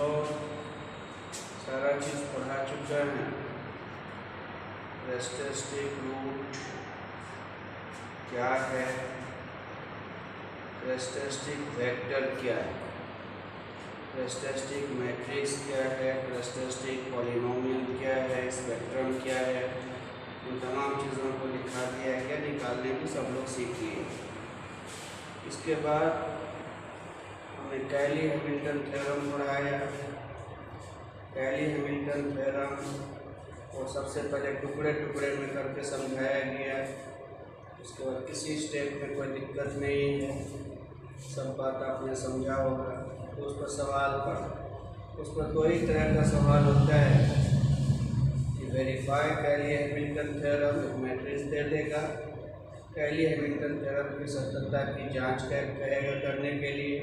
लोग सारा चीज़ पढ़ा चुके हैं। कैरेक्टरिस्टिक रूट क्या है, कैरेक्टरिस्टिक वेक्टर क्या है, कैरेक्टरिस्टिक मैट्रिक्स क्या है, कैरेक्टरिस्टिक पॉलिनोमियल क्या है, स्पेक्ट्रम क्या है, इन तमाम चीज़ों को लिखा दिया है। क्या निकालने की सब लोग सीख लिए। इसके बाद हमने कैली हैमिल्टन थ्योरम पढ़ाया। कैली हैमिल्टन थ्योरम और सबसे पहले टुकड़े टुकड़े में करके समझाया गया। उसके बाद किसी स्टेप में कोई दिक्कत नहीं है, सब बात आपने समझा होगा। तो उस पर सवाल पर, उस पर दो ही तरह का सवाल होता है कि वेरीफाई कैली हैमिल्टन थ्योरम, एक मैट्रिक्स दे देगा, कैली हैमिल्टन थ्योरम की सत्यता की जांच करेगा करने के लिए,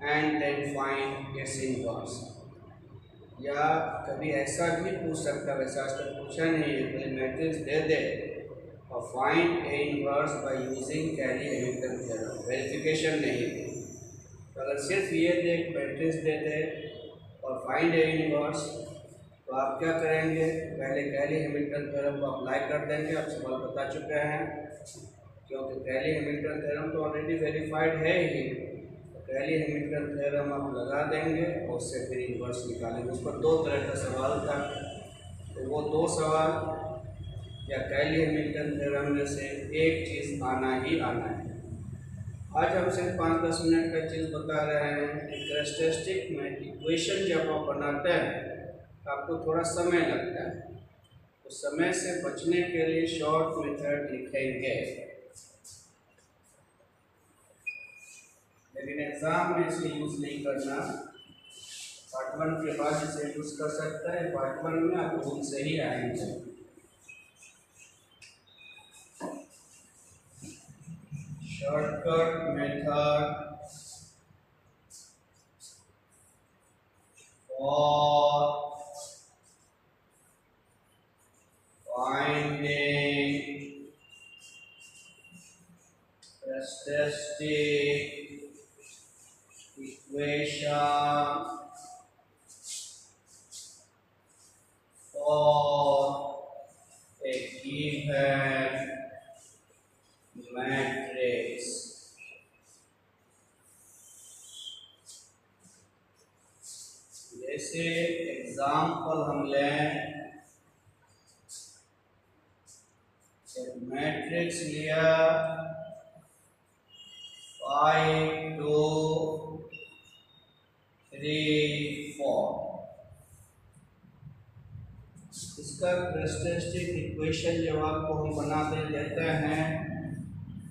and then find its inverse. या कभी ऐसा भी पूछ सकता है, वैसा आज तक पूछा नहीं है, कोई मैट्रिक्स दे दे और find a inverse by using Cayley Hamilton theorem, verification नहीं है। तो अगर सिर्फ ये दे मैट्रिक्स दे दे और फाइंड ए इनवर्स, तो आप क्या करेंगे, पहले कैली हैमिल्टन थ्योरम को अप्लाई कर देंगे। आप सवाल बता चुके हैं, क्योंकि कैली हैमिल्टन थ्योरम तो ऑलरेडी वेरीफाइड है ही। कैली हैमिल्टन थ्योरम आप लगा देंगे और उससे फिर इनवर्स निकालेंगे। उस पर दो तरह का सवाल था, तो वो दो सवाल या कैली हैमिल्टन थ्योरम में से एक चीज़ आना ही आना है। आज हम सिर्फ 5-10 मिनट का चीज़ बता रहे हैं कि कैरेक्टरिस्टिक में इक्वेशन जब आप बनाते हैं आपको थोड़ा समय लगता है, तो समय से बचने के लिए शॉर्ट मेथड लिखेंगे, लेकिन एग्जाम में इसे यूज़ नहीं करना। पार्ट 1 के बाद इसे यूज़ कर सकता है। पार्ट 1 में आप रूल से ही आएंगे। Shortcut method for finding characteristic equation for a given matrix. जैसे एग्जाम्पल हम लें, एक मैट्रिक्स लिया 5 2 3 4। इसका कैरेक्टरिस्टिक इक्वेशन जब आपको हम बना देते हैं,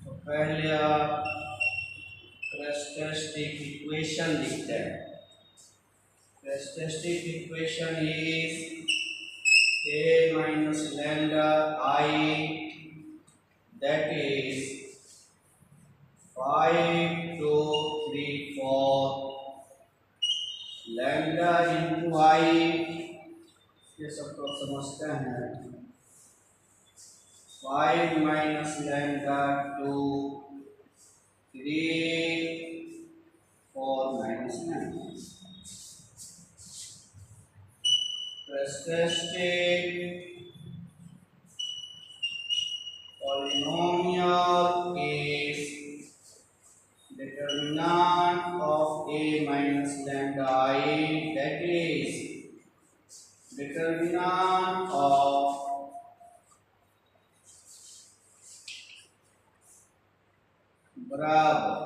तो पहले आप कैरेक्टरिस्टिक इक्वेशन लिखते हैं। Characteristic equation is a minus lambda I, that is 5 2 3 4 lambda into आई, ये सब तो समझते हैं। 5 minus lambda 2 3 4 minus 9। Characteristic polynomial is determinant of a minus lambda I, that is determinant of बराबर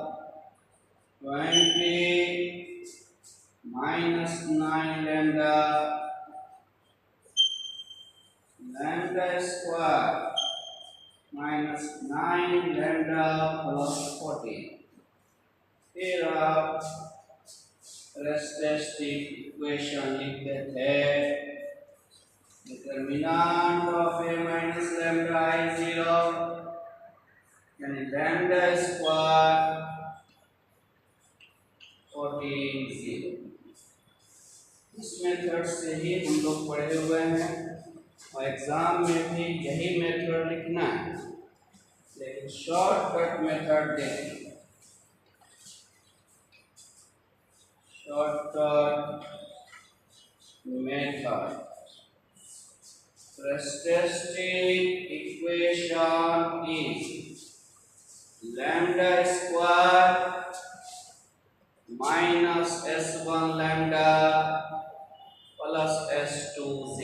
20 minus 9 lambda lambda square minus 9 lambda plus 14। फिर आप characteristic equation लिखते थे, determinant of a minus lambda I 0, यानी lambda square 14 0। इस method से ही हम लोग पढ़े हुए हैं और एग्जाम में भी यही मेथड लिखना है, लेकिन शॉर्टकट मेथड देखें। shortcut method. Characteristic equation is lambda square minus s1 lambda plus s2 z.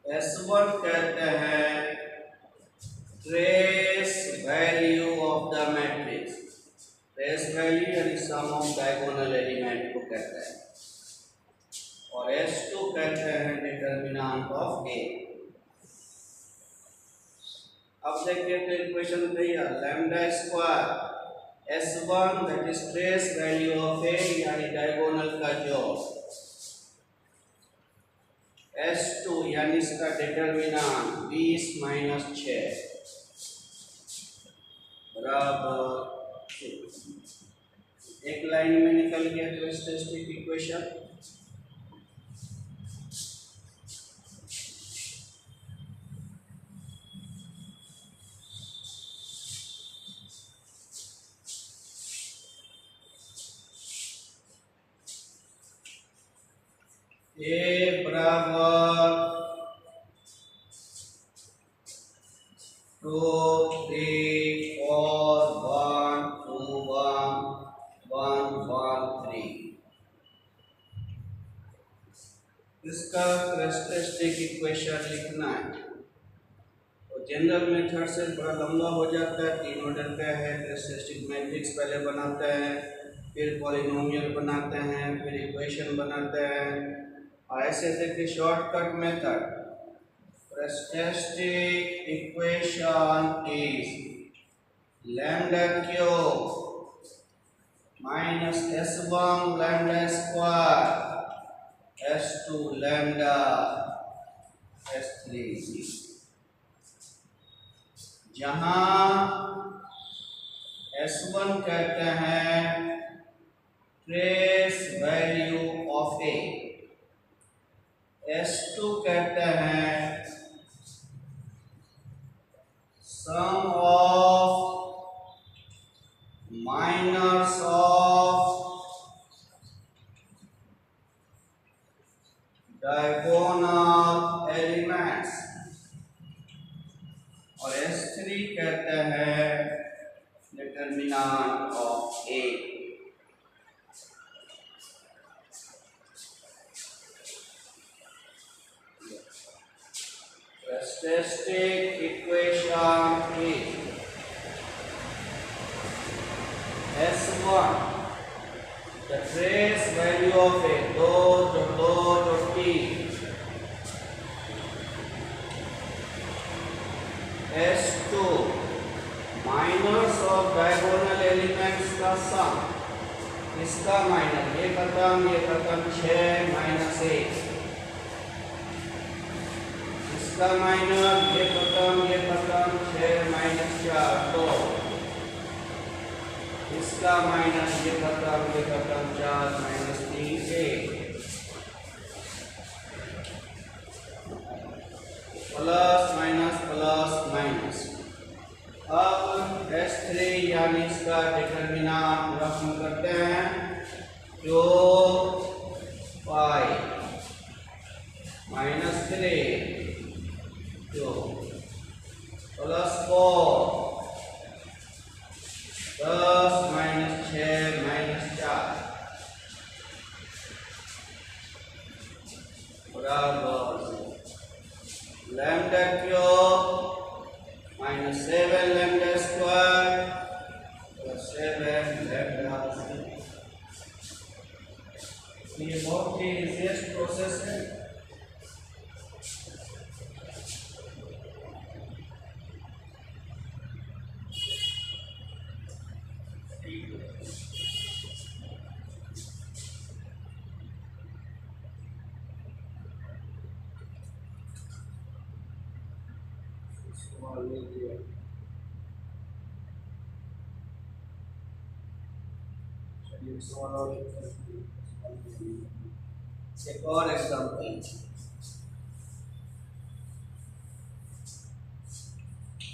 S1 कहते हैं trace value of the matrix, trace value यानी सम ऑफ डायगोनल एलिमेंट को कहते हैं, और S2 कहते हैं डिटर्मिनेंट ऑफ ए। अब देखिए तो इक्वेशन भैया lambda square S1 that is trace value of A यानी डायगोनल का जोड़, S2 यानी इसका डिटर्मिनेंट 20 माइनस 6 बराबर 6। एक लाइन में निकल गया कैरेक्टरिस्टिक इक्वेशन। ए बराबर 2 3 4 1 2 1 1 1 3। इसका कैरेक्टरिस्टिक इक्वेशन लिखना है तो जनरल मेथड से थोड़ा लंबा हो जाता है। तीन ऑर्डर का है, कैरेक्टरिस्टिक मैट्रिक्स पहले बनाते हैं, फिर पॉलिनोमियल बनाते हैं, फिर इक्वेशन बनाते हैं। ऐसे देखिए shortcut method characteristic equation is lambda cube minus s1 lambda square s2 lambda s3, जहां s1 कहते हैं trace value of A, S2 कहते हैं sum of minors of diagonal elements, और S3 कहते हैं determinant of A. Characteristic equation is S1 the trace value of a dot t, S2 minus of diagonal elements का sum, इसका minus ये खत्म 6 minus 1, इसका माइनस ये खत्म 6 माइनस 4 2, इसका माइनस ये खत्म 4 माइनस 3 1, प्लस माइनस। अब S3 यानी इसका डिटर्मिनेंट रकम करते हैं जो पाई माइनस 3 जो प्लस 4 10 माइनस 6 माइनस 4 बराबर lambda cube minus 7 lambda square plus 7 lambda. ये बहुत ही इजीएस्ट प्रोसेस है। एक और एग्जाम्पल,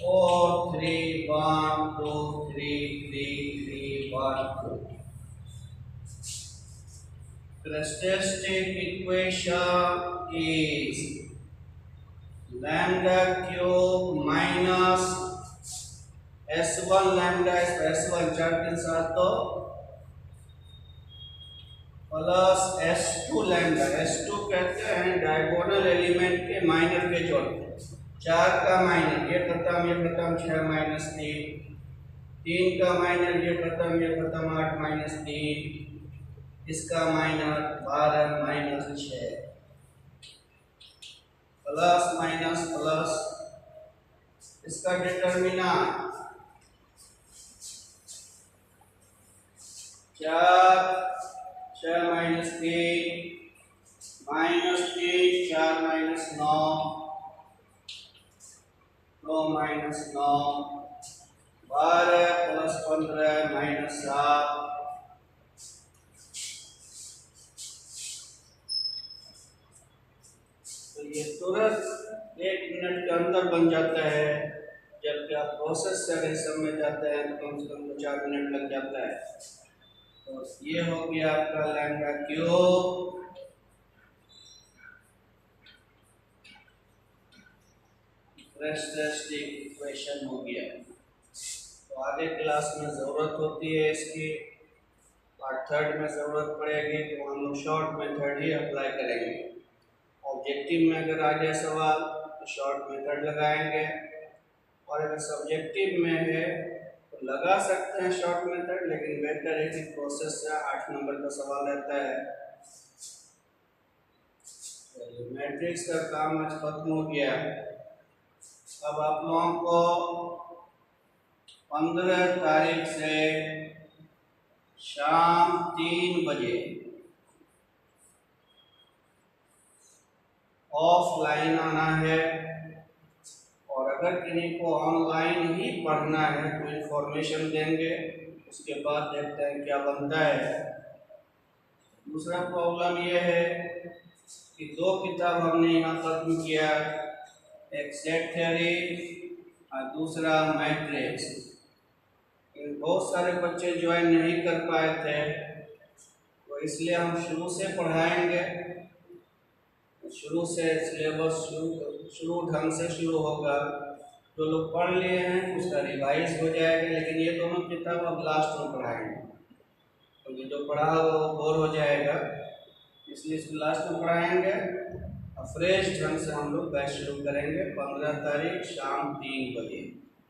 और 3 1 2 3 3 3 1 2. Characteristic equation is lambda cube minus s1 lambda s1 4 3 7 तो प्लस s2 लैम्डा, s2 कहते हैं डायगोनल एलिमेंट के माइनर के जोड़, 4 का माइनर ये खत्म 6 माइनस 3, 3 का माइनर ये खत्म 8 माइनस 3, इसका minor 12 minus 6, plus minus plus, इसका determinant 4 6 minus 3 minus 3 4 minus 9 9 minus 9 12 plus 15 minus 7, तो ये तुरंत 1 मिनट के अंदर बन जाता है, जबकि आप प्रोसेस से अगर समझ जाते हैं तो कम से कम 4 मिनट लग जाता है। तो ये हो गया आपका लैम्डा क्यूब कैरेक्टरिस्टिक इक्वेशन हो गया। तो आगे क्लास में ज़रूरत होती है इसकी, पार्ट थर्ड में ज़रूरत पड़ेगी तो हम लोग शॉर्ट मेथड ही अप्लाई करेंगे। ऑब्जेक्टिव में अगर आ जाए सवाल तो शॉर्ट मेथड लगाएंगे, और अगर सब्जेक्टिव में है तो लगा सकते हैं शॉर्ट मेथड, लेकिन बेहतर है कि प्रोसेस से 8 नंबर का सवाल रहता है। मैट्रिक्स का काम आज खत्म हो गया। अब आप लोगों को 15 तारीख से शाम 3 बजे ऑफलाइन आना है, और अगर किन्हीं को ऑनलाइन ही पढ़ना है तो इन्फॉर्मेशन देंगे, उसके बाद देखते हैं क्या बनता है। दूसरा प्रॉब्लम यह है कि 2 किताब हमने यहाँ खत्म किया, एक सेट थ्योरी और दूसरा मैट्रिक्स। बहुत सारे बच्चे ज्वाइन नहीं कर पाए थे, तो इसलिए हम शुरू से पढ़ाएंगे, शुरू से सिलेबस शुरू ढंग से शुरू होगा। जो लोग पढ़ लिए हैं उसका रिवाइज हो जाएगा, लेकिन ये दोनों किताब अब लास्ट में पढ़ाएंगे, क्योंकि जो पढ़ा वो बोर हो जाएगा, इसलिए इसको लास्ट में पढ़ाएंगे। और फ्रेश ढंग से हम लोग बैच शुरू करेंगे 15 तारीख शाम 3 बजे।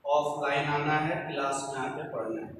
ऑफलाइन आना है, क्लास में आके पढ़ना है।